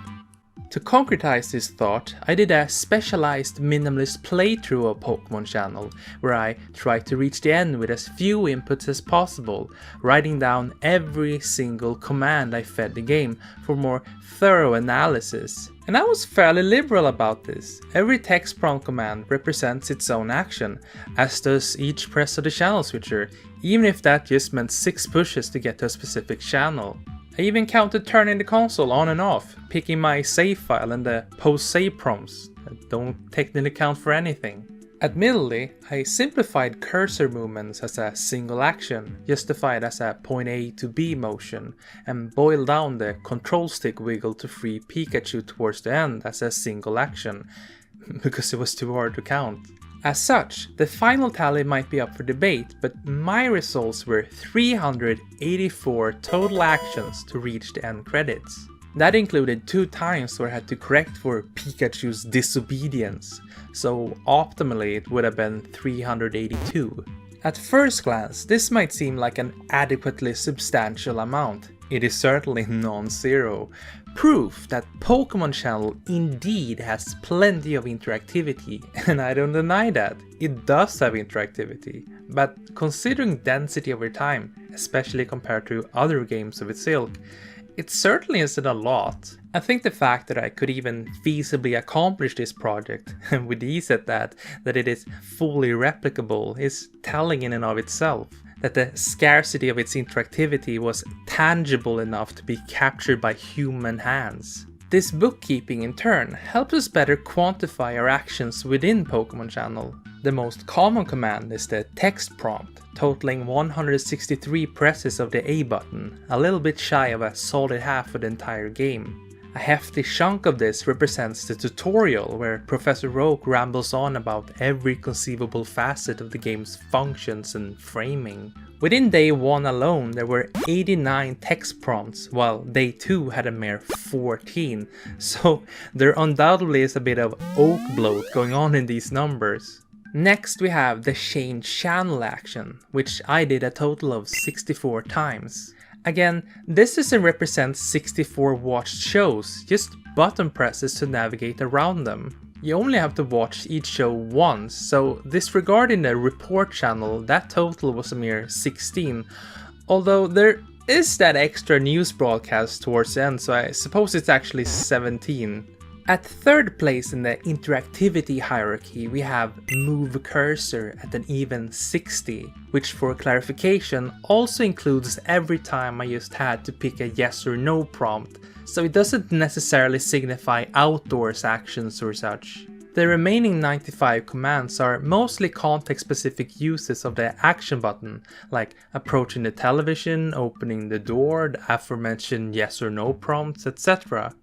To concretize this thought, I did a specialized minimalist playthrough of Pokémon Channel, where I tried to reach the end with as few inputs as possible, writing down every single command I fed the game for more thorough analysis. And I was fairly liberal about this. Every text prompt command represents its own action, as does each press of the channel switcher, even if that just meant 6 pushes to get to a specific channel. I even counted turning the console on and off, picking my save file and the post save prompts that don't technically count for anything. Admittedly, I simplified cursor movements as a single action, justified as a point A to B motion, and boiled down the control stick wiggle to free Pikachu towards the end as a single action, because it was too hard to count. As such, the final tally might be up for debate, but my results were 384 total actions to reach the end credits. That included 2 times where I had to correct for Pikachu's disobedience, so optimally it would have been 382. At first glance, this might seem like an adequately substantial amount. It is certainly non-zero. Proof that Pokémon Channel indeed has plenty of interactivity, and I don't deny that. It does have interactivity, but considering density over time, especially compared to other games of its ilk, it certainly isn't a lot. I think the fact that I could even feasibly accomplish this project, and with ease at that it is fully replicable, is telling in and of itself. That the scarcity of its interactivity was tangible enough to be captured by human hands. This bookkeeping in turn helps us better quantify our actions within Pokémon Channel. The most common command is the text prompt, totaling 163 presses of the A button, a little bit shy of a solid half of the entire game. A hefty chunk of this represents the tutorial, where Professor Oak rambles on about every conceivable facet of the game's functions and framing. Within day 1 alone, there were 89 text prompts, while day 2 had a mere 14, so there undoubtedly is a bit of Oak bloat going on in these numbers. Next we have the change channel action, which I did a total of 64 times. Again, this doesn't represent 64 watched shows, just button presses to navigate around them. You only have to watch each show once, so disregarding the report channel, that total was a mere 16, although there is that extra news broadcast towards the end, so I suppose it's actually 17. At third place in the interactivity hierarchy, we have Move Cursor at an even 60, which for clarification also includes every time I just had to pick a yes or no prompt, so it doesn't necessarily signify outdoors actions or such. The remaining 95 commands are mostly context-specific uses of the action button, like approaching the television, opening the door, the aforementioned yes or no prompts, etc.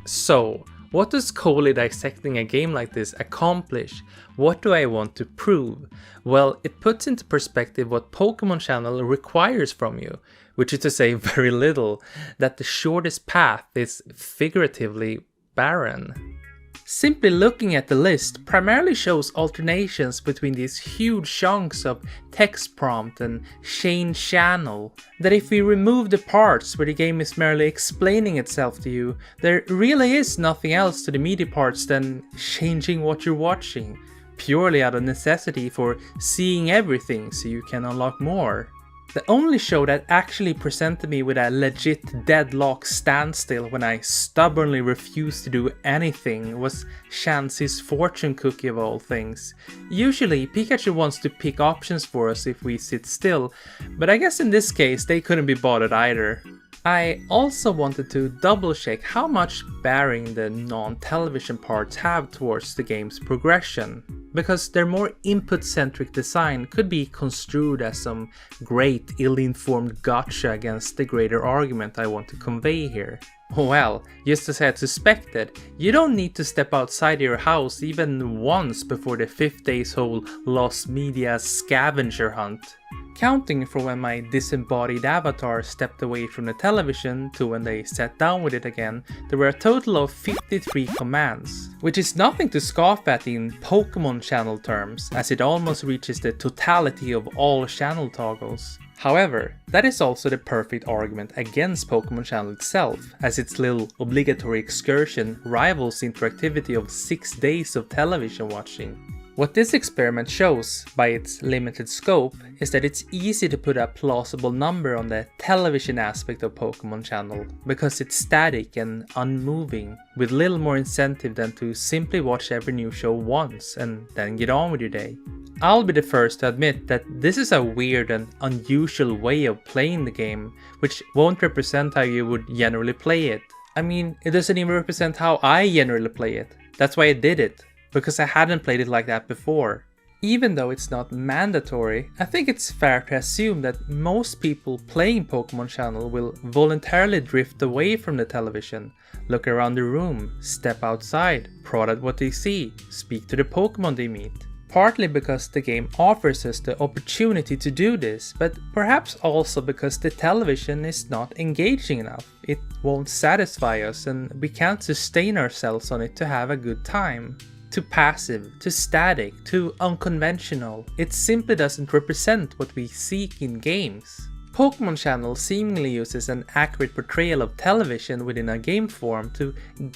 So, what does coldly dissecting a game like this accomplish? What do I want to prove? Well, it puts into perspective what Pokémon Channel requires from you, which is to say very little, that the shortest path is figuratively barren. Simply looking at the list primarily shows alternations between these huge chunks of text prompt and change channel, that if we remove the parts where the game is merely explaining itself to you, there really is nothing else to the meaty parts than changing what you're watching, purely out of necessity for seeing everything so you can unlock more. The only show that actually presented me with a legit deadlock standstill when I stubbornly refused to do anything was Chansey's fortune cookie of all things. Usually Pikachu wants to pick options for us if we sit still, but I guess in this case they couldn't be bothered either. I also wanted to double check how much bearing the non-television parts have towards the game's progression, because their more input-centric design could be construed as some great ill-informed gotcha against the greater argument I want to convey here. Well, just as I had suspected, you don't need to step outside your house even once before the 5th day's whole lost media scavenger hunt. Counting from when my disembodied avatar stepped away from the television to when they sat down with it again, there were a total of 53 commands, which is nothing to scoff at in Pokémon Channel terms, as it almost reaches the totality of all channel toggles. However, that is also the perfect argument against Pokémon Channel itself, as its little obligatory excursion rivals the interactivity of 6 days of television watching. What this experiment shows, by its limited scope, is that it's easy to put a plausible number on the television aspect of Pokémon Channel, because it's static and unmoving, with little more incentive than to simply watch every new show once and then get on with your day. I'll be the first to admit that this is a weird and unusual way of playing the game, which won't represent how you would generally play it. I mean, it doesn't even represent how I generally play it. That's why I did it, because I hadn't played it like that before. Even though it's not mandatory, I think it's fair to assume that most people playing Pokémon Channel will voluntarily drift away from the television, look around the room, step outside, prod at what they see, speak to the Pokémon they meet. Partly because the game offers us the opportunity to do this, but perhaps also because the television is not engaging enough. It won't satisfy us and we can't sustain ourselves on it to have a good time. Too passive, too static, too unconventional. It simply doesn't represent what we seek in games. Pokémon Channel seemingly uses an accurate portrayal of television within a game form to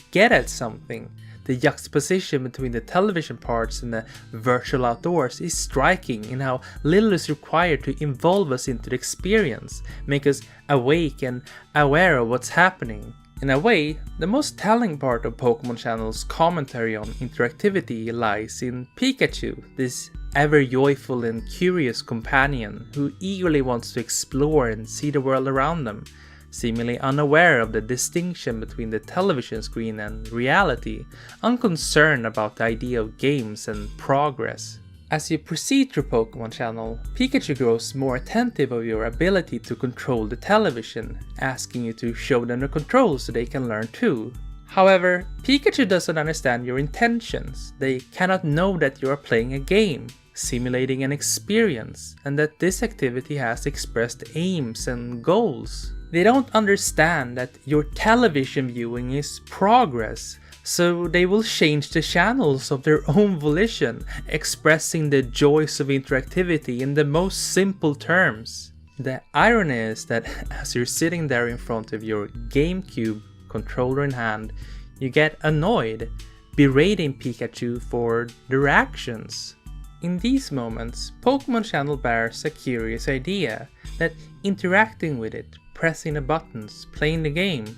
get at something. The juxtaposition between the television parts and the virtual outdoors is striking in how little is required to involve us into the experience, make us awake and aware of what's happening. In a way, the most telling part of Pokémon Channel's commentary on interactivity lies in Pikachu, this ever joyful and curious companion who eagerly wants to explore and see the world around them, seemingly unaware of the distinction between the television screen and reality, unconcerned about the idea of games and progress. As you proceed through Pokémon Channel, Pikachu grows more attentive of your ability to control the television, asking you to show them the controls so they can learn too. However, Pikachu doesn't understand your intentions. They cannot know that you are playing a game, simulating an experience, and that this activity has expressed aims and goals. They don't understand that your television viewing is progress, so they will change the channels of their own volition, expressing the joys of interactivity in the most simple terms. The irony is that as you're sitting there in front of your Gamecube, controller in hand, you get annoyed, berating Pikachu for their actions. In these moments, Pokémon Channel bears a curious idea that interacting with it, pressing the buttons, playing the game,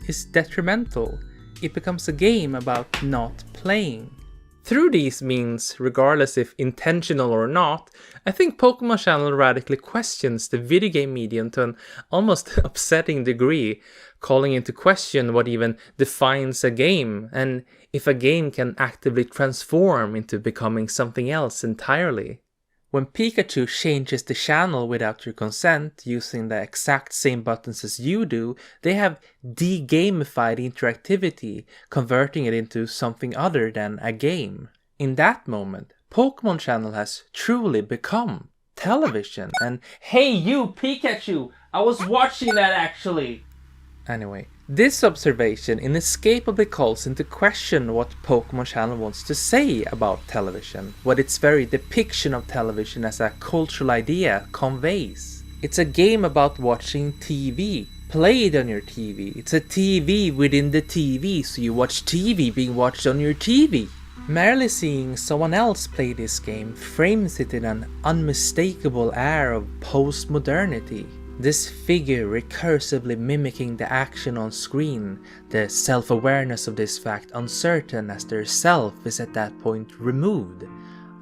is detrimental. It becomes a game about not playing. Through these means, regardless if intentional or not, I think Pokémon Channel radically questions the video game medium to an almost upsetting degree, calling into question what even defines a game, and if a game can actively transform into becoming something else entirely. When Pikachu changes the channel without your consent, using the exact same buttons as you do, they have de-gamified interactivity, converting it into something other than a game. In that moment, Pokémon Channel has truly become television, and Hey You Pikachu! I was watching that actually! Anyway, this observation inescapably calls into question what Pokémon Channel wants to say about television, what its very depiction of television as a cultural idea conveys. It's a game about watching TV, played on your TV. It's a TV within the TV, so you watch TV being watched on your TV. Merely seeing someone else play this game frames it in an unmistakable air of post-modernity. This figure recursively mimicking the action on screen, the self-awareness of this fact uncertain as their self is at that point removed,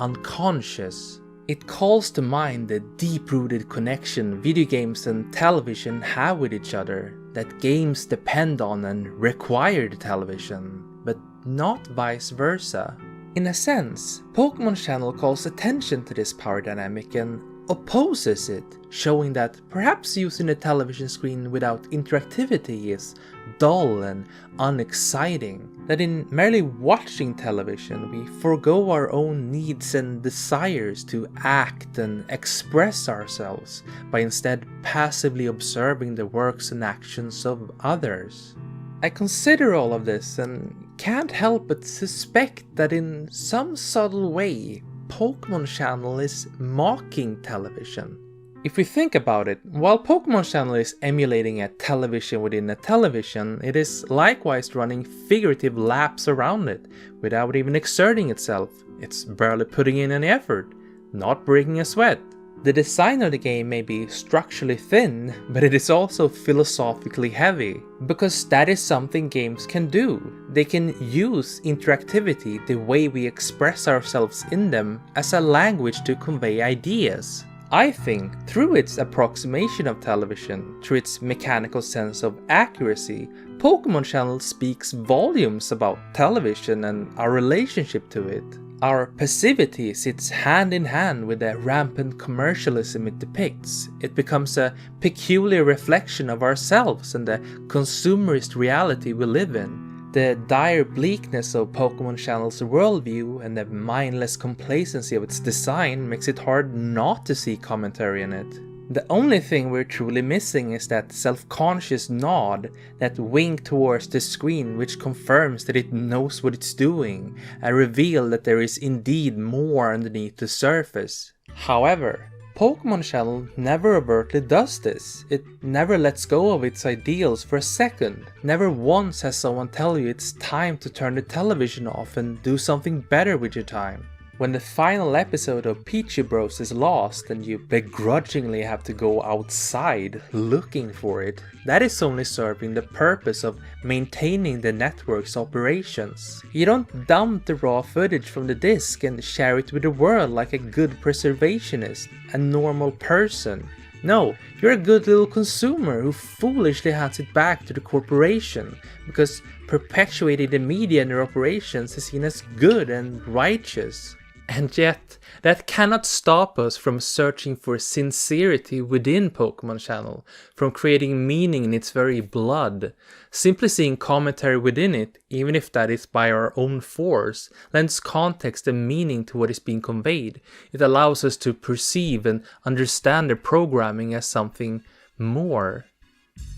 unconscious. It calls to mind the deep-rooted connection video games and television have with each other, that games depend on and require the television, but not vice versa. In a sense, Pokémon Channel calls attention to this power dynamic and opposes it, showing that perhaps using the television screen without interactivity is dull and unexciting, that in merely watching television we forego our own needs and desires to act and express ourselves by instead passively observing the works and actions of others. I consider all of this and can't help but suspect that in some subtle way Pokémon Channel is mocking television. If we think about it, while Pokémon Channel is emulating a television within a television, it is likewise running figurative laps around it, without even exerting itself. It's barely putting in any effort, not breaking a sweat. The design of the game may be structurally thin, but it is also philosophically heavy, because that is something games can do. They can use interactivity, the way we express ourselves in them, as a language to convey ideas. I think through its approximation of television, through its mechanical sense of accuracy, Pokémon Channel speaks volumes about television and our relationship to it. Our passivity sits hand in hand with the rampant commercialism it depicts. It becomes a peculiar reflection of ourselves and the consumerist reality we live in. The dire bleakness of Pokémon Channel's worldview and the mindless complacency of its design makes it hard not to see commentary in it. The only thing we're truly missing is that self-conscious nod, that wink towards the screen which confirms that it knows what it's doing, a reveal that there is indeed more underneath the surface. However, Pokémon Channel never overtly does this. It never lets go of its ideals for a second. Never once has someone tell you it's time to turn the television off and do something better with your time. When the final episode of Pichu Bros is lost and you begrudgingly have to go outside looking for it, that is only serving the purpose of maintaining the network's operations. You don't dump the raw footage from the disc and share it with the world like a good preservationist, a normal person. No, you're a good little consumer who foolishly hands it back to the corporation, because perpetuating the media in their operations is seen as good and righteous. And yet, that cannot stop us from searching for sincerity within Pokémon Channel, from creating meaning in its very blood. Simply seeing commentary within it, even if that is by our own force, lends context and meaning to what is being conveyed. It allows us to perceive and understand the programming as something more.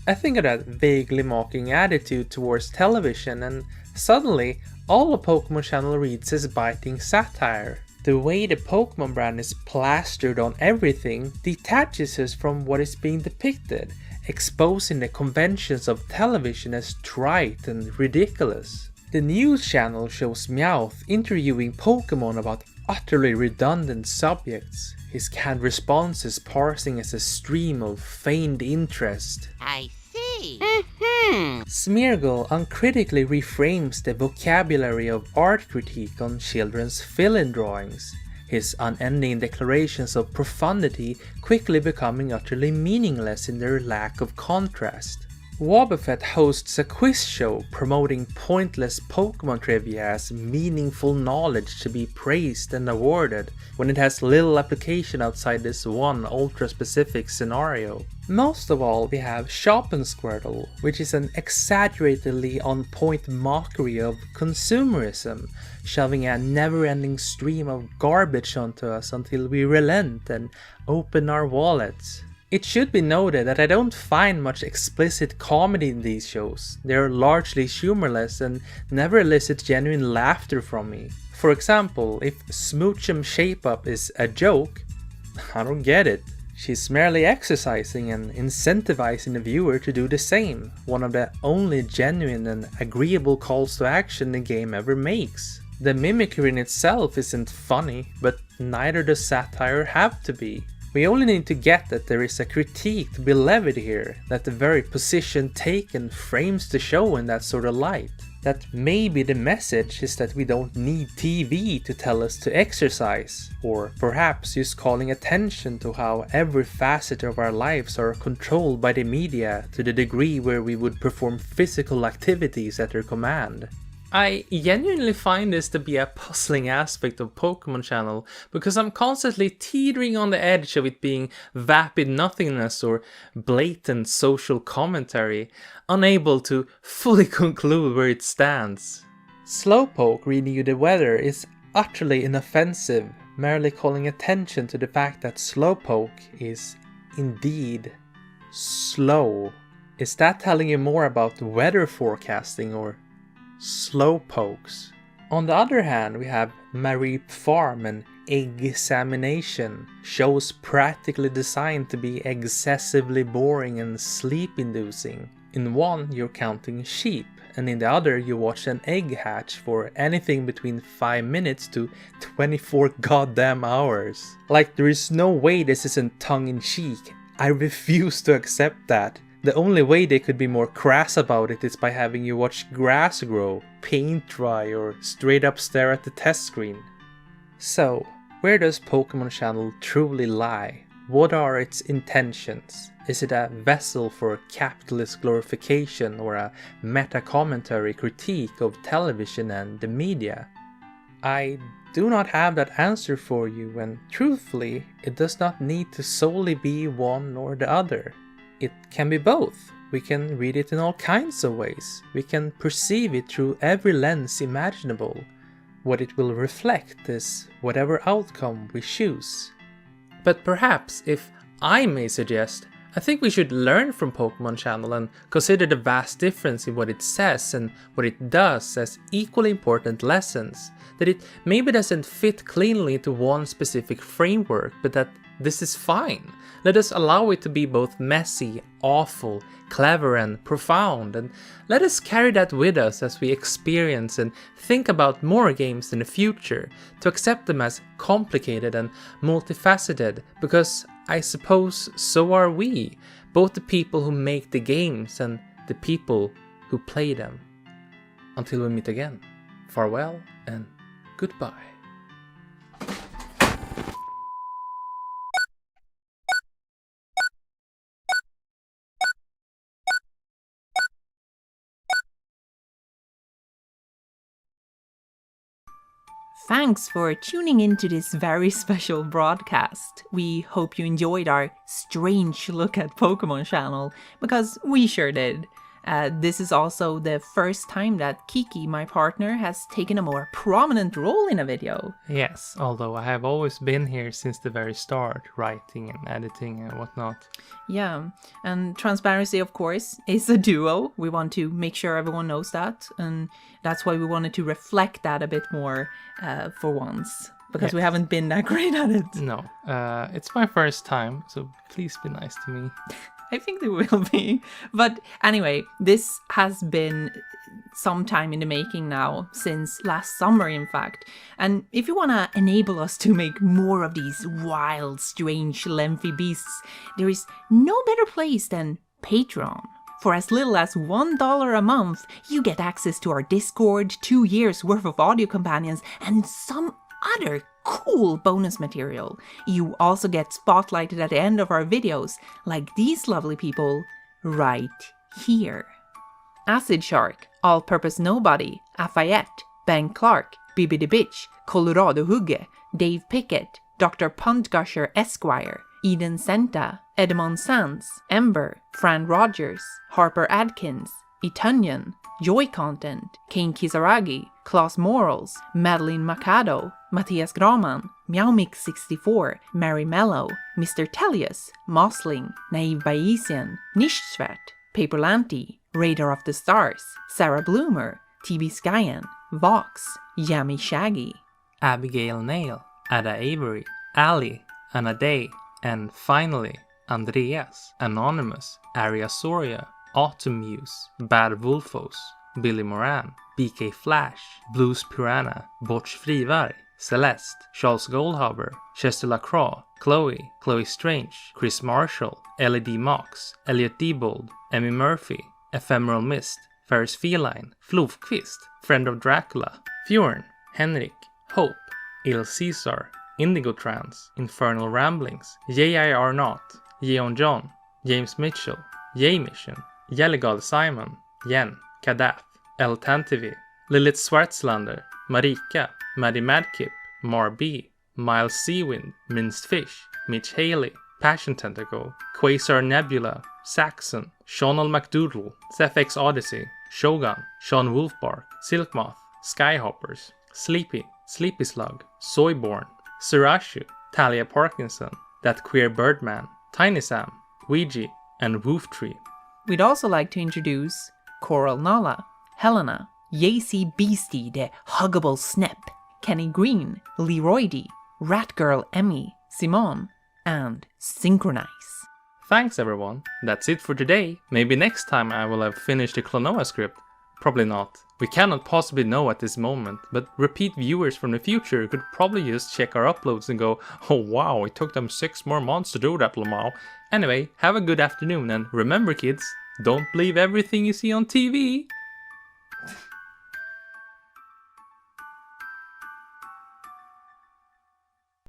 I think of that vaguely mocking attitude towards television, and suddenly, all a Pokémon Channel reads is biting satire. The way the Pokémon brand is plastered on everything detaches us from what is being depicted, exposing the conventions of television as trite and ridiculous. The news channel shows Meowth interviewing Pokémon about utterly redundant subjects, his canned responses parsing as a stream of feigned interest. I see. Smeargle uncritically reframes the vocabulary of art critique on children's fill-in drawings, his unending declarations of profundity quickly becoming utterly meaningless in their lack of contrast. Wobbuffet hosts a quiz show promoting pointless Pokémon trivia as meaningful knowledge to be praised and awarded, when it has little application outside this one ultra-specific scenario. Most of all, we have Shop and Squirtle, which is an exaggeratedly on-point mockery of consumerism, shoving a never-ending stream of garbage onto us until we relent and open our wallets. It should be noted that I don't find much explicit comedy in these shows. They are largely humorless and never elicit genuine laughter from me. For example, if Smoochum shape-up is a joke, I don't get it. She's merely exercising and incentivizing the viewer to do the same, one of the only genuine and agreeable calls to action the game ever makes. The mimicry in itself isn't funny, but neither does satire have to be. We only need to get that there is a critique to be levied here, that the very position taken frames the show in that sort of light. That maybe the message is that we don't need TV to tell us to exercise, or perhaps just calling attention to how every facet of our lives are controlled by the media to the degree where we would perform physical activities at their command. I genuinely find this to be a puzzling aspect of Pokémon Channel, because I'm constantly teetering on the edge of it being vapid nothingness or blatant social commentary, unable to fully conclude where it stands. Slowpoke reading you the weather is utterly inoffensive, merely calling attention to the fact that Slowpoke is indeed slow. Is that telling you more about weather forecasting or Slowpokes? On the other hand, we have Marie Farm and Examination, shows practically designed to be excessively boring and sleep-inducing. In one, you're counting sheep, and in the other you watch an egg hatch for anything between 5 minutes to 24 goddamn hours. Like, there is no way this isn't tongue-in-cheek. I refuse to accept that. The only way they could be more crass about it is by having you watch grass grow, paint dry, or straight up stare at the test screen. So, where does Pokémon Channel truly lie? What are its intentions? Is it a vessel for capitalist glorification or a meta-commentary critique of television and the media? I do not have that answer for you, and truthfully, it does not need to solely be one or the other. It can be both. We can read it in all kinds of ways. We can perceive it through every lens imaginable. What it will reflect is whatever outcome we choose. But perhaps, if I may suggest, I think we should learn from Pokémon Channel and consider the vast difference in what it says and what it does as equally important lessons. That it maybe doesn't fit cleanly into one specific framework, but that this is fine. Let us allow it to be both messy, awful, clever and profound, and let us carry that with us as we experience and think about more games in the future, to accept them as complicated and multifaceted, because I suppose so are we, both the people who make the games and the people who play them. Until we meet again, farewell and goodbye. Thanks for tuning into this very special broadcast. We hope you enjoyed our strange look at Pokémon Channel, because we sure did. This is also the first time that Kiki, my partner, has taken a more prominent role in a video. Yes, although I have always been here since the very start, writing and editing and whatnot. Yeah, and transparency, of course, is a duo. We want to make sure everyone knows that, and that's why we wanted to reflect that a bit more for once, because we haven't been that great at it. No, it's my first time, so please be nice to me. I think they will be. But anyway, this has been some time in the making now, since last summer in fact. And if you want to enable us to make more of these wild, strange, lengthy beasts, there is no better place than Patreon. For as little as $1 a month, you get access to our Discord, 2 years worth of audio companions, and some other cool bonus material. You also get spotlighted at the end of our videos, like these lovely people right here. Acid Shark, All Purpose Nobody, Lafayette, Ben Clark, Bibi the Bitch, Colorado Hugge, Dave Pickett, Dr. Puntgusher Esquire, Eden Senta, Edmond Sands, Ember, Fran Rogers, Harper Adkins, Etunyon, Joy Content, Kane Kisaragi, Klaus Morals, Madeline Macado, Matthias Graman, Meowmix64, Mary Mello, Mr. Tellius, Mosling, Naive Bayesian, Nishsvet, Paperlanti, Radar of the Stars, Sarah Bloomer, TB Skyen, Vox, Yami Shaggy, Abigail Nail, Ada Avery, Ali, Anna Day, and finally, Andreas, Anonymous, Aria Soria, Autumn Muse, Bad Wolfos, Billy Moran, BK Flash, Blues Piranha, Botch Frivarg, Celeste, Charles Goldhaber, Chester Lacroix, Chloe, Chloe Strange, Chris Marshall, LED Mox, Elliot Diebold, Emmy Murphy, Ephemeral Mist, Ferris Feline, Flofquist, Friend of Dracula, Fjorn, Henrik, Hope, Il Caesar, Indigo Trans, Infernal Ramblings, J.I.R. Not, Yeon John, James Mitchell, J Mission, Jelligal Simon, Jen, Kadath, El Tantivi, Lilith Schwarzlander, Marika, Maddie Madkip, Mar B, Miles Seawind, Minced Fish, Mitch Haley, Passion Tentacle, Quasar Nebula, Saxon, Shonal McDoodle, ZFX Odyssey, Shogun, Sean Wolfbark, Silkmoth, Skyhoppers, Sleepy, Sleepy Slug, Soyborn, Surashu, Talia Parkinson, That Queer Birdman, Tiny Sam, Ouija, and Wooftree. We'd also like to introduce Coral Nala, Helena, Yacy Beastie the Huggable Snip, Kenny Green, Leroy D, Ratgirl Emmy, Simone, and Synchronize. Thanks everyone, that's it for today. Maybe next time I will have finished the Klonoa script. Probably not. We cannot possibly know at this moment, but repeat viewers from the future could probably just check our uploads and go, oh wow, it took them 6 more months to do that, Lamau. Anyway, have a good afternoon, and remember kids, don't believe everything you see on TV.